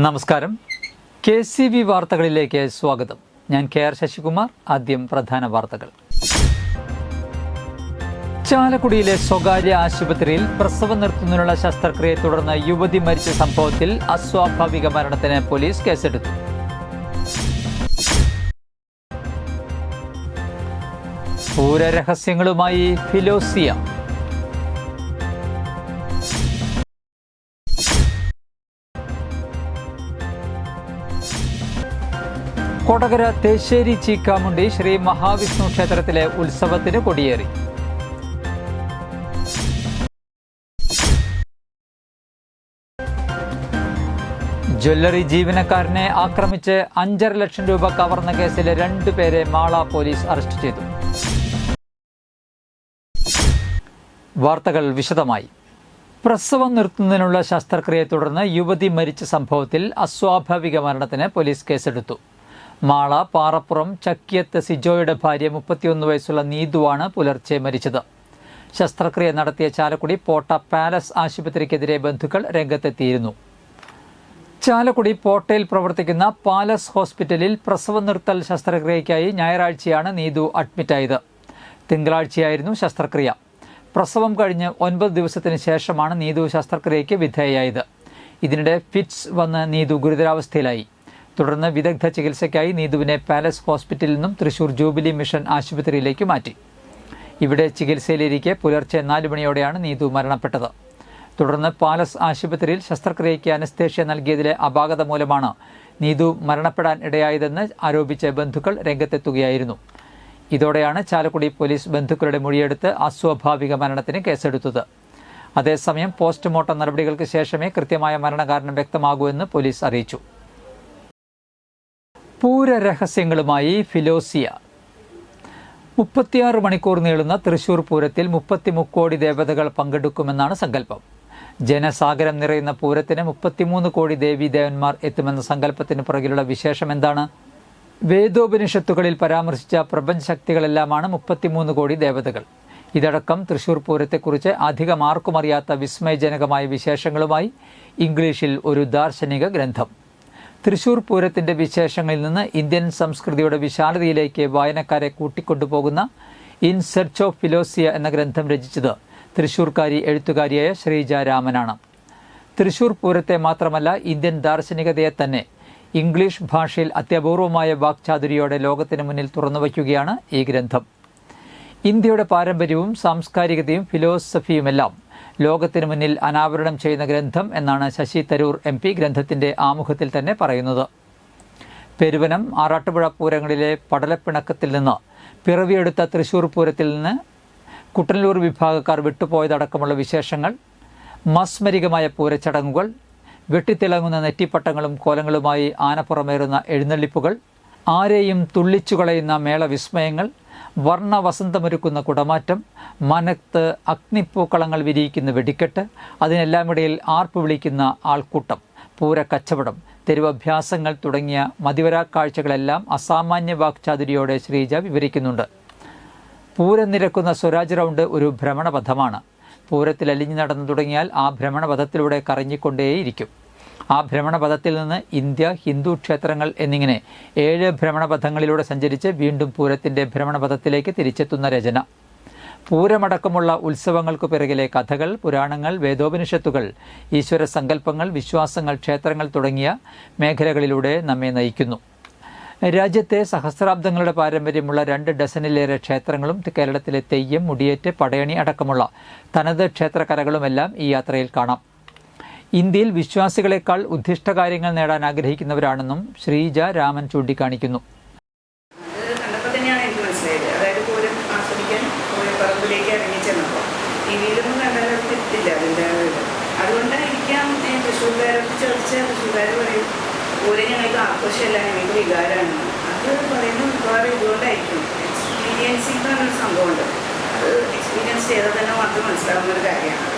നമസ്കാരം. KCV വാർത്തകളിലേക്ക് സ്വാഗതം. ഞാൻ KR ശശികുമാർ. ആദ്യം പ്രധാന വാർത്തകൾ. ചാലക്കുടിയിലെ സ്വകാര്യ ആശുപത്രിയിൽ പ്രസവം നിർത്തുന്നതിനുള്ള ശസ്ത്രക്രിയയെ തുടർന്ന് യുവതി മരിച്ച സംഭവത്തിൽ അസ്വാഭാവിക മരണത്തിന് പോലീസ് കേസെടുത്തു. പൂരരഹസ്യങ്ങളുമായി ഫിലോസിയ. കൊടകര തേശ്ശേരി ചീക്കാമുണ്ടി ശ്രീ മഹാവിഷ്ണു ക്ഷേത്രത്തിലെ ഉത്സവത്തിന് കൊടിയേറി. ജ്വല്ലറി ജീവനക്കാരനെ ആക്രമിച്ച് 5.5 ലക്ഷം രൂപ കവർന്ന കേസിലെ 2 പേരെ മാള പോലീസ് അറസ്റ്റ് ചെയ്തു. വാർത്തകൾ വിശദമായി. പ്രസവം നിർത്തുന്നതിനുള്ള ശസ്ത്രക്രിയയെ തുടർന്ന് യുവതി മരിച്ച സംഭവത്തിൽ അസ്വാഭാവിക മരണത്തിന് പോലീസ് കേസെടുത്തു. മാള പാറപ്പുറം ചക്കിയത്ത് സിജോയുടെ ഭാര്യ 31 വയസ്സുള്ള നീതുവാണ് പുലർച്ചെ മരിച്ചത്. ശസ്ത്രക്രിയ നടത്തിയ ചാലക്കുടി പോട്ട പാലസ് ആശുപത്രിക്കെതിരെ ബന്ധുക്കൾ രംഗത്തെത്തിയിരുന്നു. ചാലക്കുടി പോട്ടയിൽ പ്രവർത്തിക്കുന്ന പാലസ് ഹോസ്പിറ്റലിൽ പ്രസവം നിർത്തൽ ശസ്ത്രക്രിയയ്ക്കായി ഞായറാഴ്ചയാണ് നീതു അഡ്മിറ്റായത്. തിങ്കളാഴ്ചയായിരുന്നു ശസ്ത്രക്രിയ. പ്രസവം കഴിഞ്ഞ് 9 ദിവസത്തിന് ശേഷമാണ് നീതു ശസ്ത്രക്രിയയ്ക്ക് വിധേയയായത്. ഇതിനിടെ ഫിറ്റ്സ് വന്ന് നീതു ഗുരുതരാവസ്ഥയിലായി. തുടർന്ന് വിദഗ്ധ ചികിത്സയ്ക്കായി നീതുവിനെ പാലസ് ഹോസ്പിറ്റലിൽ നിന്നും തൃശൂർ ജൂബിലി മിഷൻ ആശുപത്രിയിലേക്ക് മാറ്റി. ഇവിടെ ചികിത്സയിലിരിക്കെ പുലർച്ചെ 4 മണിയോടെയാണ് നീതു മരണപ്പെട്ടത്. തുടർന്ന് പാലസ് ആശുപത്രിയിൽ ശസ്ത്രക്രിയയ്ക്ക് അനസ്തേഷ്യ നൽകിയതിലെ അപാകത മൂലമാണ് നീതു മരണപ്പെടാൻ ഇടയായതെന്ന് ആരോപിച്ച് ബന്ധുക്കൾ രംഗത്തെത്തുകയായിരുന്നു. ഇതോടെയാണ് ചാലക്കുടി പോലീസ് ബന്ധുക്കളുടെ മൊഴിയെടുത്ത് അസ്വാഭാവിക മരണത്തിന് കേസെടുത്തത്. അതേസമയം പോസ്റ്റ്മോർട്ടം നടപടികൾക്ക് ശേഷമേ കൃത്യമായ മരണകാരണം വ്യക്തമാകൂ എന്ന് പോലീസ് അറിയിച്ചു. പൂരരഹസ്യങ്ങളുമായി ഫിലോസിയ. 36 മണിക്കൂർ നീളുന്ന തൃശൂർ പൂരത്തിൽ 33 കോടി ദേവതകൾ പങ്കെടുക്കുമെന്നാണ് സങ്കല്പം. ജനസാഗരം നിറയുന്ന പൂരത്തിന് 33 കോടി ദേവീദേവന്മാർ എത്തുമെന്ന സങ്കല്പത്തിന് പുറകിലുള്ള വിശേഷം എന്താണ്? വേദോപനിഷത്തുകളിൽ പരാമർശിച്ച പ്രപഞ്ചശക്തികളെല്ലാമാണ് 33 കോടി ദേവതകൾ. ഇതടക്കം തൃശൂർ പൂരത്തെക്കുറിച്ച് അധികം ആർക്കും അറിയാത്ത വിസ്മയജനകമായ വിശേഷങ്ങളുമായി ഇംഗ്ലീഷിൽ ഒരു ദാർശനിക ഗ്രന്ഥം. തൃശൂർ പൂരത്തിൻ്റെ വിശേഷങ്ങളിൽ നിന്ന് ഇന്ത്യൻ സംസ്കൃതിയുടെ വിശാലതയിലേക്ക് വായനക്കാരെ കൂട്ടിക്കൊണ്ടുപോകുന്ന ഇൻ സെർച്ച് ഓഫ് ഫിലോസിയ എന്ന ഗ്രന്ഥം രചിച്ചത് തൃശൂർക്കാരി എഴുത്തുകാരിയായ ശ്രീജ രാമനാണ്. തൃശൂർ പൂരത്തെ മാത്രമല്ല ഇന്ത്യൻ ദാർശനികതയെ തന്നെ ഇംഗ്ലീഷ് ഭാഷയിൽ അത്യപൂർവമായ വാക്ചാതുരിയോടെ ലോകത്തിന് മുന്നിൽ തുറന്നുവയ്ക്കുകയാണ് ഈ ഗ്രന്ഥം. ഇന്ത്യയുടെ പാരമ്പര്യവും സാംസ്കാരികതയും ഫിലോസഫിയുമെല്ലാം ലോകത്തിന് മുന്നിൽ അനാവരണം ചെയ്യുന്ന ഗ്രന്ഥം എന്നാണ് ശശി തരൂർ MP ഗ്രന്ഥത്തിൻ്റെ ആമുഖത്തിൽ തന്നെ പറയുന്നത്. പെരുവനം ആറാട്ടുപുഴ പൂരങ്ങളിലെ പടലപ്പിണക്കത്തിൽ നിന്ന് പിറവിയെടുത്ത തൃശൂർ പൂരത്തിൽ നിന്ന് കുട്ടനല്ലൂർ വിഭാഗക്കാർ വിട്ടുപോയതടക്കമുള്ള വിശേഷങ്ങൾ, മാസ്മരികമായ പൂരച്ചടങ്ങുകൾ, വെട്ടിത്തിളങ്ങുന്ന നെറ്റിപ്പട്ടങ്ങളും കോലങ്ങളുമായി ആനപ്പുറമേറുന്ന എഴുന്നള്ളിപ്പുകൾ, ആരെയും തുള്ളിച്ചുകളയുന്ന മേളവിസ്മയങ്ങൾ, വർണ്ണവസന്തമൊരുക്കുന്ന കുടമാറ്റം, മനത്ത് അഗ്നിപ്പൂക്കളങ്ങൾ വിരിയിക്കുന്ന വെടിക്കെട്ട്, അതിനെല്ലാമിടയിൽ ആർപ്പ് വിളിക്കുന്ന ആൾക്കൂട്ടം, പൂരക്കച്ചവടം, തെരുവഭ്യാസങ്ങൾ തുടങ്ങിയ മതിവരാ കാഴ്ചകളെല്ലാം അസാമാന്യ വാക്ചാതുരിയോടെ ശ്രീജ വിവരിക്കുന്നുണ്ട്. പൂരം നിരക്കുന്ന സ്വരാജ് റൗണ്ട് ഒരു ഭ്രമണപഥമാണ്. പൂരത്തിൽ അലിഞ്ഞു നടന്നു തുടങ്ങിയാൽ ആ ഭ്രമണപഥത്തിലൂടെ കറങ്ങിക്കൊണ്ടേയിരിക്കും. ആ ഭ്രമണപഥത്തിൽ നിന്ന് ഇന്ത്യ, ഹിന്ദു ക്ഷേത്രങ്ങൾ എന്നിങ്ങനെ 7 ഭ്രമണപഥങ്ങളിലൂടെ സഞ്ചരിച്ച് വീണ്ടും പൂരത്തിൻ്റെ ഭ്രമണപഥത്തിലേക്ക് തിരിച്ചെത്തുന്ന രചന. പൂരമടക്കമുള്ള ഉത്സവങ്ങൾക്കു പിറകിലെ കഥകൾ, പുരാണങ്ങൾ, വേദോപനിഷത്തുകൾ, ഈശ്വര സങ്കല്പങ്ങൾ, വിശ്വാസങ്ങൾ, ക്ഷേത്രങ്ങൾ തുടങ്ങിയ മേഖലകളിലൂടെ നമ്മെ നയിക്കുന്നു. രാജ്യത്തെ സഹസ്രാബ്ദങ്ങളുടെ പാരമ്പര്യമുള്ള 2 ഡസനിലേറെ ക്ഷേത്രങ്ങളും കേരളത്തിലെ തെയ്യം, മുടിയേറ്റ്, പടയണി അടക്കമുള്ള തനത് ക്ഷേത്ര കലകളുമെല്ലാം ഈ യാത്രയിൽ കാണാം. ഇന്ത്യയിൽ വിശ്വാസികളെക്കാൾ ഉദ്ദിഷ്ടകാര്യങ്ങൾ നേടാൻ ആഗ്രഹിക്കുന്നവരാണെന്നും ശ്രീജ രാമൻ ചൂണ്ടിക്കാണിക്കുന്നു. കണ്ടപ്പോൾ തന്നെയാണ് എനിക്ക് മനസ്സിലായത്. അതായത് പൂരം ആസ്വദിക്കാൻ പറമ്പിലേക്ക് ഇറങ്ങി ചെന്നപ്പോൾ ടിവിയിലൊന്നും കണ്ടെത്തില്ല അതിൻ്റെ. അതുകൊണ്ടായിരിക്കാം തൃശ്ശൂർക്കാരോട് ചോദിച്ചാൽ തൃശ്ശൂർക്കാർ പറയും പൂരം ഞങ്ങൾക്ക് ആഘോഷമല്ല, ഞങ്ങൾക്ക് വികാരമാണ്. അത് പറയുന്ന മിക്കവാറും ഇതുകൊണ്ടായിരിക്കും. എക്സ്പീരിയൻസിങ് എന്ന് പറഞ്ഞൊരു സംഭവമുണ്ട്. അത് എക്സ്പീരിയൻസ് ചെയ്താൽ തന്നെ മാത്രം മനസ്സിലാവുന്ന ഒരു കാര്യമാണ്.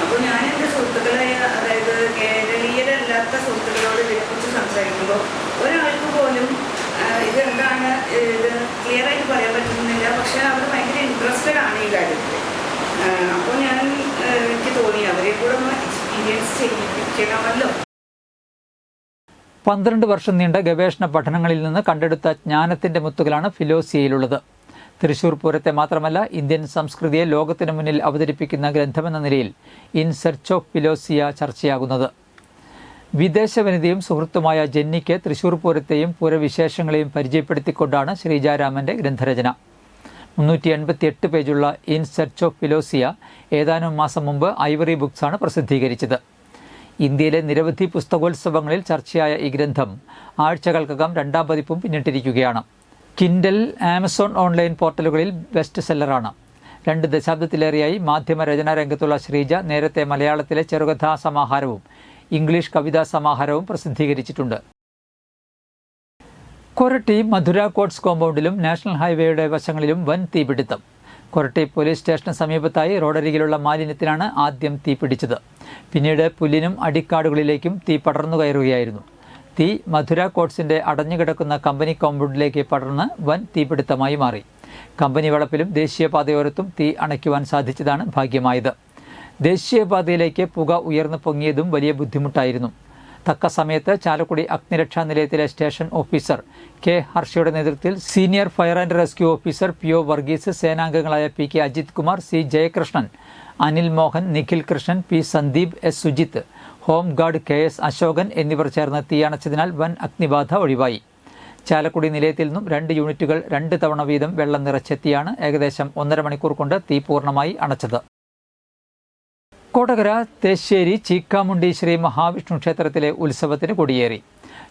അപ്പോൾ ഞാൻ എൻ്റെ സുഹൃത്തുക്കളായ, അതായത് കേരളീയരല്ലാത്ത സുഹൃത്തുക്കളോട് ഇതിനെക്കുറിച്ച് സംസാരിക്കുമ്പോൾ ഒരാൾക്ക് പോലും ഇതെന്താണ് ഇത് ക്ലിയറായിട്ട് പറയാൻ പറ്റുന്നില്ല. പക്ഷേ അവർ ഭയങ്കര ഇൻട്രസ്റ്റഡ് ആണ് ഈ കാര്യത്തിൽ. അപ്പോൾ എനിക്ക് തോന്നി അവരെ കൂടെ ഒന്ന് എക്സ്പീരിയൻസ് ചെയ്യിപ്പിക്കണമല്ലോ. 12 വർഷം നീണ്ട ഗവേഷണ പഠനങ്ങളിൽ നിന്ന് കണ്ടെടുത്ത ജ്ഞാനത്തിന്റെ മുത്തുകളാണ് ഫിലോസിയയിലുള്ളത്. തൃശൂർ പൂരത്തെ മാത്രമല്ല ഇന്ത്യൻ സംസ്കൃതിയെ ലോകത്തിനു മുന്നിൽ അവതരിപ്പിക്കുന്ന ഗ്രന്ഥമെന്ന നിലയിൽ ഇൻ സെർച്ച് ഓഫ് ഫിലോസിയ ചർച്ചയാകുന്നത്. വിദേശ വനിതയും സുഹൃത്തുമായ ജെന്നിക്ക് തൃശൂർ പൂരത്തെയും പൂരവിശേഷങ്ങളെയും പരിചയപ്പെടുത്തിക്കൊണ്ടാണ് ശ്രീജാരാമന്റെ ഗ്രന്ഥരചന. 388 പേജുള്ള ഇൻ സെർച്ച് ഓഫ് ഫിലോസിയ ഏതാനും മാസം മുമ്പ് ഐവറി ബുക്സാണ് പ്രസിദ്ധീകരിച്ചത്. ഇന്ത്യയിലെ നിരവധി പുസ്തകോത്സവങ്ങളിൽ ചർച്ചയായ ഈ ഗ്രന്ഥം ആഴ്ചകൾക്കകം 2ാം പതിപ്പും പിന്നിട്ടിരിക്കുകയാണ്. കിൻഡൽ, ആമസോൺ ഓൺലൈൻ പോർട്ടലുകളിൽ ബെസ്റ്റ് സെല്ലറാണ്. 2 ദശാബ്ദത്തിലേറെയായി മാധ്യമരചനാ രംഗത്തുള്ള ശ്രീജ നേരത്തെ മലയാളത്തിലെ ചെറുകഥാ സമാഹാരവും ഇംഗ്ലീഷ് കവിതാ സമാഹാരവും പ്രസിദ്ധീകരിച്ചിട്ടുണ്ട്. കൊരട്ടി മധുര കോട്ട്സ് കോമ്പൗണ്ടിലും നാഷണൽ ഹൈവേയുടെ വശങ്ങളിലും വൻ തീപിടുത്തം. കൊരട്ടി പോലീസ് സ്റ്റേഷന് സമീപത്തായി റോഡരികിലുള്ള മാലിന്യത്തിനാണ് ആദ്യം തീപിടിച്ചത്. പിന്നീട് പുല്ലിനും അടിക്കാടുകളിലേക്കും തീ പടർന്നു കയറുകയായിരുന്നു. തീ മധുര കോട്ട്സിന്റെ അടഞ്ഞുകിടക്കുന്ന കമ്പനി കോമ്പൗണ്ടിലേക്ക് പടർന്ന് വൻ തീപിടുത്തമായി മാറി. കമ്പനി വളപ്പിലും ദേശീയപാതയോരത്തും തീ അണയ്ക്കുവാൻ സാധിച്ചതാണ് ഭാഗ്യമായത്. ദേശീയപാതയിലേക്ക് പുക ഉയർന്നു പൊങ്ങിയതും വലിയ ബുദ്ധിമുട്ടായിരുന്നു. തക്ക സമയത്ത് ചാലക്കുടി അഗ്നിരക്ഷാ നിലയത്തിലെ സ്റ്റേഷൻ ഓഫീസർ കെ ഹർഷയുടെ നേതൃത്വത്തിൽ senior fire and rescue officer PO Varghese, സേനാംഗങ്ങളായ PK Ajith Kumar, C Jayakrishnan, Anil Mohan, Nikhil Krishnan, P Sandeep, S Sujith, home guard KS Ashokan എന്നിവർ ചേർന്ന് തീയണച്ചതിനാൽ വൻ അഗ്നിബാധ ഒഴിവായി. ചാലക്കുടി നിലയത്തിൽ നിന്നും 2 യൂണിറ്റുകൾ 2 തവണ വീതം വെള്ളം നിറച്ചെത്തിയാണ് ഏകദേശം 1.5 മണിക്കൂർ കൊണ്ട് തീ പൂർണ്ണമായി അണച്ചത്. കൊടകര തേശ്ശേരി ചീക്കാമുണ്ടി ശ്രീ മഹാവിഷ്ണു ക്ഷേത്രത്തിലെ ഉത്സവത്തിന് കൊടിയേറി.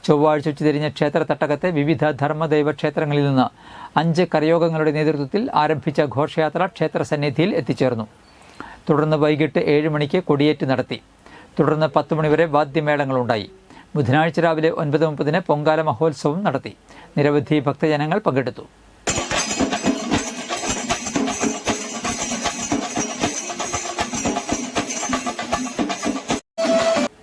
ചൊവ്വാഴ്ച ഉച്ചതിരിഞ്ഞ ക്ഷേത്ര തട്ടകത്തെ വിവിധ ധർമ്മദൈവ ക്ഷേത്രങ്ങളിൽ നിന്ന് 5 കരയോഗങ്ങളുടെ നേതൃത്വത്തിൽ ആരംഭിച്ച ഘോഷയാത്ര ക്ഷേത്രസന്നിധിയിൽ എത്തിച്ചേർന്നു. തുടർന്ന് വൈകിട്ട് 7 മണിക്ക് കൊടിയേറ്റ് നടത്തി. തുടർന്ന് 10 മണിവരെ വാദ്യമേളങ്ങളുണ്ടായി. ബുധനാഴ്ച രാവിലെ 9:30 പൊങ്കാല മഹോത്സവം നടത്തി. നിരവധി ഭക്തജനങ്ങൾ പങ്കെടുത്തു.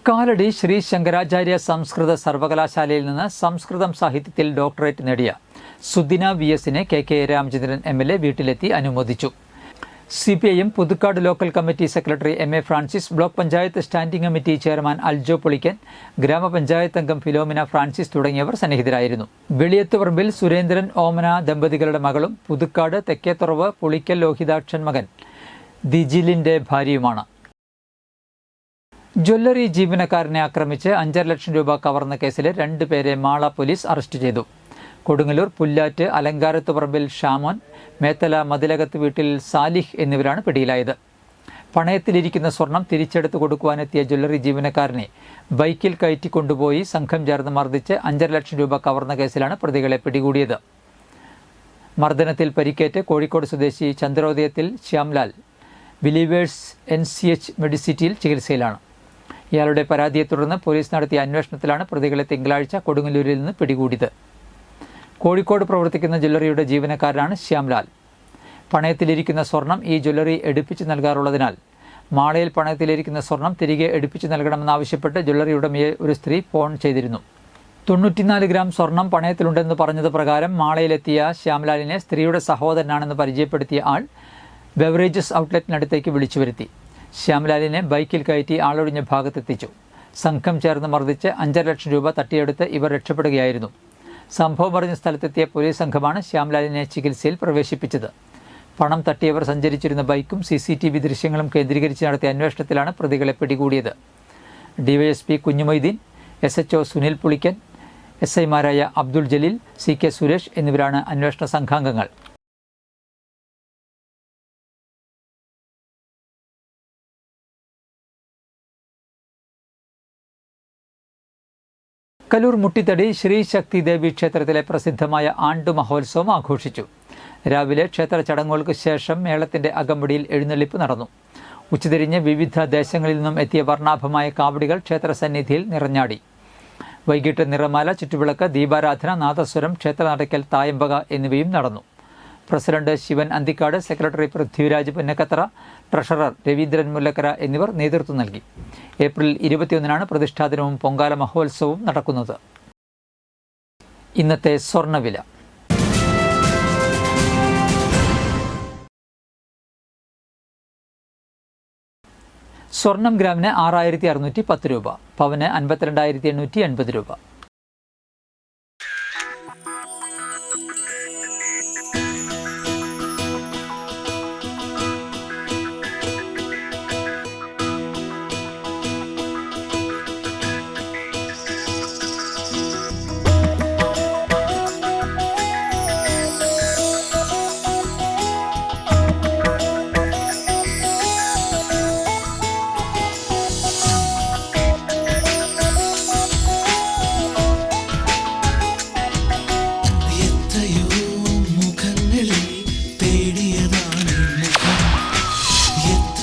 കാലടി ശ്രീ ശങ്കരാചാര്യ സംസ്കൃത സർവകലാശാലയിൽ നിന്ന് സംസ്കൃതം സാഹിത്യത്തിൽ ഡോക്ടറേറ്റ് നേടിയ സുദിന VSനെ KK രാമചന്ദ്രൻ MLA വീട്ടിലെത്തി അനുമോദിച്ചു. CPIM Puthukkad local committee secretary MA Francis, block panchayat standing committee chairman Aljo Polikkan, ഗ്രാമപഞ്ചായത്ത് അംഗം ഫിലോമിന ഫ്രാൻസിസ് തുടങ്ങിയവർ സന്നിഹിതരായിരുന്നു. വെളിയത്തുപറമ്പിൽ സുരേന്ദ്രൻ ഓമന ദമ്പതികളുടെ മകളും പുതുക്കാട് തെക്കേത്തുറവ് പുളിക്കൽ ലോഹിതാക്ഷൻ മകൻ ദിജിലിന്റെ ഭാര്യയുമാണ്. ജ്വല്ലറി ജീവനക്കാരനെ ആക്രമിച്ച് 5.5 ലക്ഷം രൂപ കവർന്ന കേസിലെ 2 പേരെ മാള പോലീസ് അറസ്റ്റ് ചെയ്തു. കൊടുങ്ങല്ലൂർ പുല്ലാറ്റ് അലങ്കാരത്തുപറമ്പിൽ ഷാമോൻ, മേത്തല മതിലകത്ത് വീട്ടിൽ സാലിഹ് എന്നിവരാണ് പിടിയിലായത്. പണയത്തിലിരിക്കുന്ന സ്വർണം തിരിച്ചെടുത്ത് കൊടുക്കുവാനെത്തിയ ജ്വല്ലറി ജീവനക്കാരനെ ബൈക്കിൽ കയറ്റിക്കൊണ്ടുപോയി സംഘം ചേർന്ന് മർദ്ദിച്ച് 5.5 ലക്ഷം രൂപ കവർന്ന കേസിലാണ് പ്രതികളെ പിടികൂടിയത്. മർദ്ദനത്തിൽ പരിക്കേറ്റ് കോഴിക്കോട് സ്വദേശി ചന്ദ്രോദയത്തിൽ ശ്യാംലാൽ ബിലീവേഴ്സ് NCH മെഡിസിറ്റിയിൽ ചികിത്സയിലാണ്. ഇയാളുടെ പരാതിയെ തുടർന്ന് പോലീസ് നടത്തിയ അന്വേഷണത്തിലാണ് പ്രതികളെ തിങ്കളാഴ്ച കൊടുങ്ങല്ലൂരിൽ നിന്ന് പിടികൂടിയത്. കോഴിക്കോട് പ്രവർത്തിക്കുന്ന ജ്വല്ലറിയുടെ ജീവനക്കാരനാണ് ശ്യാംലാൽ. പണയത്തിലിരിക്കുന്ന സ്വർണം ഈ ജ്വല്ലറി എടുപ്പിച്ച് നൽകാറുള്ളതിനാൽ മാളയിൽ പണയത്തിലിരിക്കുന്ന സ്വർണം തിരികെ എടുപ്പിച്ച് നൽകണമെന്നാവശ്യപ്പെട്ട് ജ്വല്ലറി ഉടമയെ ഒരു സ്ത്രീ ഫോൺ ചെയ്തിരുന്നു. 94 ഗ്രാം സ്വർണം പണയത്തിലുണ്ടെന്ന് പറഞ്ഞത് പ്രകാരം മാളയിലെത്തിയ ശ്യാംലാലിനെ സ്ത്രീയുടെ സഹോദരനാണെന്ന് പരിചയപ്പെടുത്തിയ ആൾ ബെവറേജസ് ഔട്ട്ലെറ്റിനടുത്തേക്ക് വിളിച്ചു വരുത്തി. ശ്യാംലാലിനെ ബൈക്കിൽ കയറ്റി ആളൊഴിഞ്ഞ ഭാഗത്തെത്തിച്ചു. സംഘം ചേർന്ന് മർദ്ദിച്ച് 5.5 ലക്ഷം രൂപ തട്ടിയെടുത്ത് ഇവർ രക്ഷപ്പെടുകയായിരുന്നു. സംഭവം അറിഞ്ഞ സ്ഥലത്തെത്തിയ പോലീസ് സംഘമാണ് ശ്യാംലാലിനെ ചികിത്സയിൽ പ്രവേശിപ്പിച്ചത്. പണം തട്ടിയവർ സഞ്ചരിച്ചിരുന്ന ബൈക്കും CCTV ദൃശ്യങ്ങളും കേന്ദ്രീകരിച്ച് നടത്തിയ അന്വേഷണത്തിലാണ് പ്രതികളെ പിടികൂടിയത്. DYSP Kunjumoideen, SHO Sunil Pulickan, SIമാരായ Abdul Jaleel, CK Suresh എന്നിവരാണ് അന്വേഷണ സംഘാംഗങ്ങൾ. കലൂർ മുട്ടിത്തടി ശ്രീ ശക്തി ദേവി ക്ഷേത്രത്തിലെ പ്രസിദ്ധമായ ആണ്ടു മഹോത്സവം ആഘോഷിച്ചു. രാവിലെ ക്ഷേത്ര ചടങ്ങുകൾക്ക് ശേഷം മേളത്തിന്റെ അകമ്പടിയിൽ എഴുന്നള്ളിപ്പ് നടന്നു. ഉച്ചതിരിഞ്ഞ് വിവിധ ദേശങ്ങളിൽ നിന്നും എത്തിയ വർണ്ണാഭമായ കാവടികൾ ക്ഷേത്രസന്നിധിയിൽ നിറഞ്ഞാടി. വൈകിട്ട് നിറമാല, ചുറ്റുവിളക്ക്, ദീപാരാധന, നാദസ്വരം, ക്ഷേത്രനടയ്ക്കൽ, തായമ്പക എന്നിവയും നടന്നു. President Sivan Anthikkad, secretary Prithviraj Punnakkathara, treasurer Raveendran Mullakkara എന്നിവർ നേതൃത്വം നൽകി. ഏപ്രിൽ 21-നാണ് പ്രതിഷ്ഠാദിനവും പൊങ്കാല മഹോത്സവവും നടക്കുന്നത്. ഇന്നത്തെ സ്വർണ്ണവില. സ്വർണം ഗ്രാമിന് 6610 രൂപ, പവന് 52,880 രൂപ.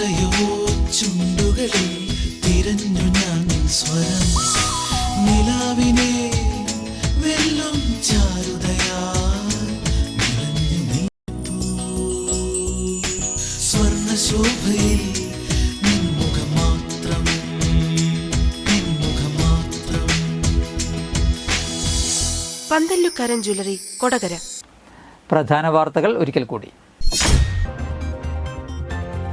എത്രയോ ചുണ്ടുകളിൽ തിരഞ്ഞു ഞാൻ നിൻ സ്വരം നിലാവിനെ വെല്ലും ചാരുതയാൽ നിറഞ്ഞു നിൽപ്പൂ സ്വർണ്ണശോഭയിൽ നിൻമുഖം മാത്രം നിൻമുഖം മാത്രം. പന്തല്ലുക്കാരൻ ജ്വല്ലറി, കൊടകര. പ്രധാന വാർത്തകൾ ഒരിക്കൽ കൂടി.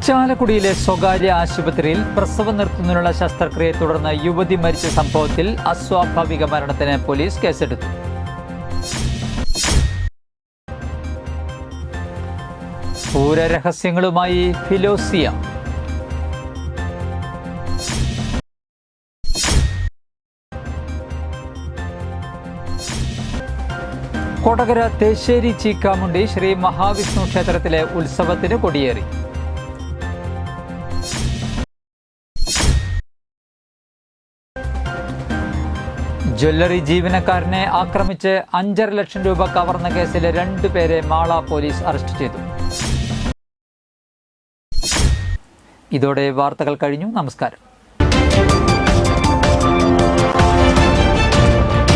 ചാലക്കുടിയിലെ സ്വകാര്യ ആശുപത്രിയിൽ പ്രസവം നിർത്തുന്നതിനുള്ള ശസ്ത്രക്രിയയെ തുടർന്ന് യുവതി മരിച്ച സംഭവത്തിൽ അസ്വാഭാവിക മരണത്തിന് പോലീസ് കേസെടുത്തു. പൂരരഹസ്യങ്ങളുമായി ഫിലോസിയ. കൊടകര തേശ്ശേരി ചീക്കാമുണ്ടി ശ്രീ മഹാവിഷ്ണു ക്ഷേത്രത്തിലെ ഉത്സവത്തിന് കൊടിയേറി. ജ്വല്ലറി ജീവനക്കാരനെ ആക്രമിച്ച് 5.5 ലക്ഷം രൂപ കവർന്ന കേസിലെ 2 പേരെ മാള പോലീസ് അറസ്റ്റ് ചെയ്തു. ഇതോടെ വാർത്തകൾ കഴിഞ്ഞു. നമസ്കാരം.